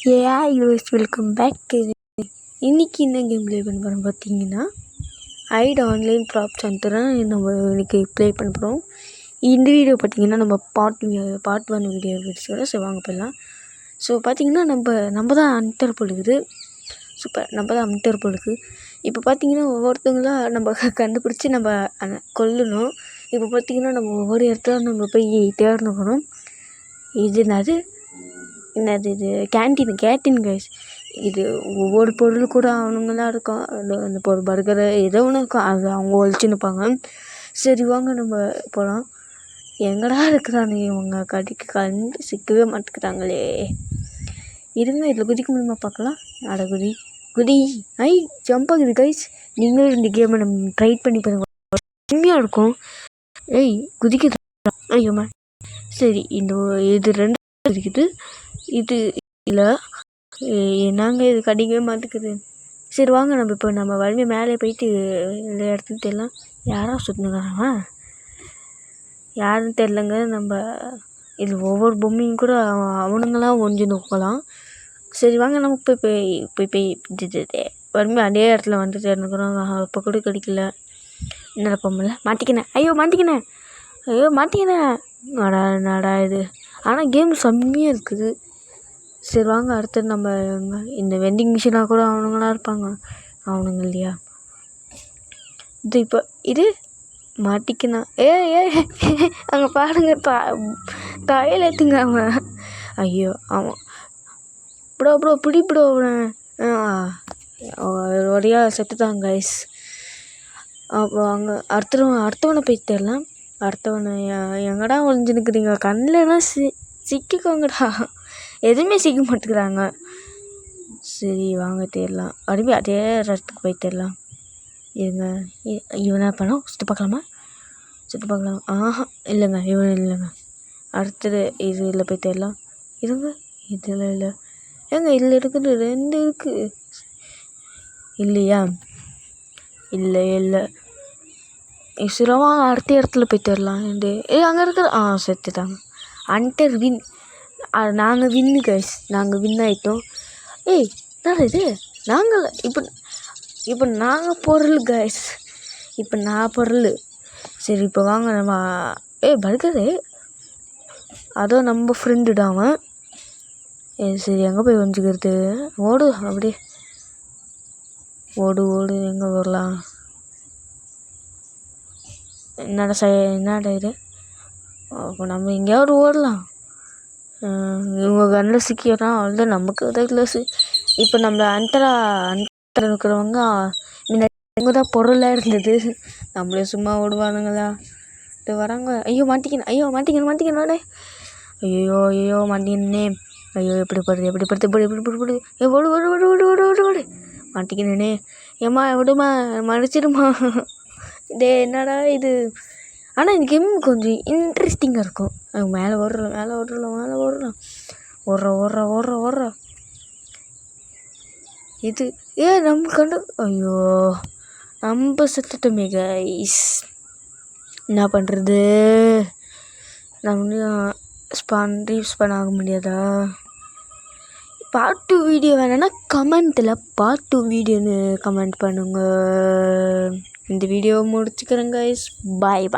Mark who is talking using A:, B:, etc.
A: Welcome back. இன்றைக்கி என்ன game play பண்ண போகிறோம் பார்த்தீங்கன்னா, ஐட் ஆன்லைன் ப்ராப்ஸ் தான் நம்ம இன்றைக்கி ப்ளே பண்ண போகிறோம். இந்த வீடியோ பார்த்திங்கன்னா நம்ம பார்ட் 1 வீடியோ வச்சுக்கிறோம். ஸோ வாங்க போயிடலாம். ஸோ பார்த்திங்கன்னா நம்ம தான் அன்டர் பொழுது சூப்பர், நம்ம தான் அன்டர் பொழுது. இப்போ பார்த்திங்கன்னா ஒவ்வொருத்தவங்களாம் நம்ம கண்டுபிடிச்சி நம்ம கொல்லணும். இப்போ பார்த்திங்கன்னா நம்ம ஒவ்வொரு இடத்துல நம்ம போய் தேடணும். என்னது இது கேன்டீன் கைஸ். இது ஒவ்வொரு பொருள் கூட அவனுங்களாம் இருக்கும். அந்த ஒரு பர்கரு ஏதோ ஒன்று இருக்கும், அது அவங்க ஒழிச்சு நிற்பாங்க. சரி வாங்க நம்ம போகலாம். எங்கடா இருக்கிறாங்க இவங்க? கண்டு சிக்கவே மாட்டேங்கிறாங்களே. இருங்க, இதில் குதிக்க முடியுமா பார்க்கலாம். அட குதி ஜம்ப் ஆகுது கைஸ். நீங்களும் இந்த கேமை நம்ம ட்ரை பண்ணி பாருங்க, உண்மையாக இருக்கும். குதிக்குது. ஐயோம்மா. சரி, இது 2 இருக்குது. இது இல்லை, நாங்கள் இது கடிக்கவே மாட்டேங்குது. சரி வாங்க நம்ம வலிமை மேலே போயிட்டு இந்த இடத்துல தெரியலாம். யாரா சுற்றுனுங்கிறாங்க, யாருன்னு தெரிலங்க. நம்ம இது ஒவ்வொரு பொம்மையும் கூட அவனுங்களாம் ஒஞ்சி நோக்கலாம். சரி வாங்க நம்ம போய் வலிமை அதே இடத்துல வந்துட்டு இருந்துக்கிறோம். அப்போ கூட கிடைக்கல. என்னடா பொம்மல மாட்டிக்கினேன். நடா இது. ஆனால் கேம் செம்மையாக இருக்குது. சரி வாங்க அடுத்தது நம்ம இந்த வெண்டிங் மிஷினாக கூட அவனுங்களாம் இருப்பாங்க. அவனுங்க இல்லையா? இது மாட்டிக்கினா அங்கே பாருங்க, தலையில் ஏற்றுங்க அவன். ஐயோ ஆமாம். ப்ரோ பிடி ப்ரோ. ஒரையா செத்துட்டாங்க கைஸ். அப்போ அங்கே அடுத்தவனை போய் தேடலாம். அடுத்தவனை எங்கடா ஒழிஞ்சுன்னுக்குறீங்க? கண்ணில்னா சிக்கிக்கோங்கடா. எதுவுமே சிக்க மாட்டேங்கிறாங்க. சரி வாங்க தேடலாம். மறுபடியும் அதே இடத்துக்கு போய் தேடலாம். இருங்க, இவனா பணம் சுற்றி பார்க்கலாம். இல்லைங்க, இவன் இல்லைங்க. அடுத்தது இதில் போய் தேடலாம். இருங்க, இதில் இல்லை. இதில் இருக்குது, 2 இருக்குது. இல்லையா? இல்லை. சுரமா அடுத்த இடத்துல போய் தேடலாம். அங்கே இருக்கிற செத்துட்டாங்க. Under win. நாங்கள் வின்னு கைஸ். நாங்கள் வின் ஆகிட்டோம். என்னடா இது? நாங்கள் இப்போ நாங்கள் பொருள் கைஸ். இப்போ நான் பொருள். சரி இப்போ வாங்க நம்ம பர்கரு. அதோ நம்ம ஃப்ரெண்டுடாம. சரி எங்கே போய் வந்துக்கிறது? ஓடு அப்படியே ஓடு. எங்கே வரலாம்? என்னடா இது? அப்போ நம்ம எங்கேயாவது ஓடலாம். இவங்க கண்ணில் சிக்கினா அவ்வளோதான், நமக்கு தான் க்ளோஸு. இப்போ நம்ம அந்தர இருக்கிறவங்க இவங்க தான் பொருளாக இருந்தது. நம்மளே சும்மா ஓடுவானுங்களா? இது வராங்க. மாட்டிக்கணும். ஐயோ மாட்டிக்கணும். எப்படி படுத்து ஓடு. மாட்டிக்கணே. ஏம்மா விடுமா, மன்னிச்சிடுமா. என்னடா இது? ஆனால் இந்த கேம் கொஞ்சம் இன்ட்ரெஸ்டிங்காக இருக்கும். மேலே ஓடுறோம். ஓடுறோம். இது நம்ம கண்டு. ஐயோ நம்ம செத்துட்டோமே கைஸ். என்ன பண்ணுறது? நம்ம ரீஸ்பான் ஆக முடியாதா? பார்ட் 2 வீடியோ வேணும்னா கமெண்ட்டில் பார்ட் 2 வீடியோன்னு கமெண்ட் பண்ணுங்க. இந்த வீடியோ முடிச்சுக்கிறேன் கைஸ். பாய்.